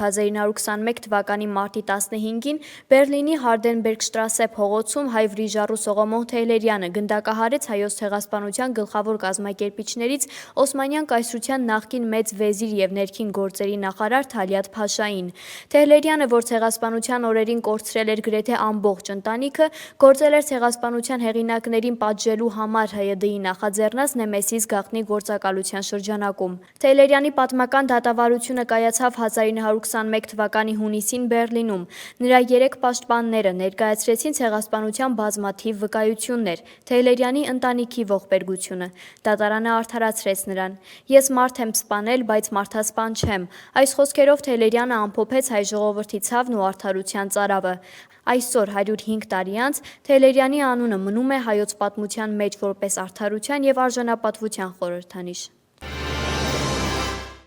1921 թվականի մարտի 15-ին Բերլինի Հարդենբերգշտրասե փողոցում հայ վրիժառու Սողոմոն Թեյլերյանը գնդակահարեց հայոց ցեղասպանության գլխավոր կազմակերպիչներից Օսմանյան կայսրության նախկին մեծ վեզիր և ներքին գործերի նախարար Թալիաթ Փաշային։ Թեյլերյանը, որ ցեղասպանության օրերին կորցրել էր գրեթե ամբողջ ընտանիքը, գործել էր ցեղասպանության հեղինակներին պատժելու համար ՀՅԴ-ի նախաձեռնած Նեմեսիս գաղտնի գործակալության շրջանակում։ Թեյլերյանի պատմական դատավարությունը կայացավ 1921 թվականի հունիսին Բերլինում։ Նրա 3 պաշտպանները ներկայացրեցին ցեղասպանության բազմաթիվ վկայություններ, Թեյլերյանի ընտանիքի ողբերգությունը։ Դատարանը արդարացրեց նրան։ «Ես մարդ եմ սպանել, բայց մարդասպան չեմ»։ Այս խոսքերով Թեյլերյանը ամփոփեց հայ ժողովրդի ցավն ու արդարության ծարավը։ Այսօր 105 տարի անց Թեյլերյանի անունը մնում է հայոց պատմության մեջ որպես արդարության և արժանապատվության խորհրդանիշ։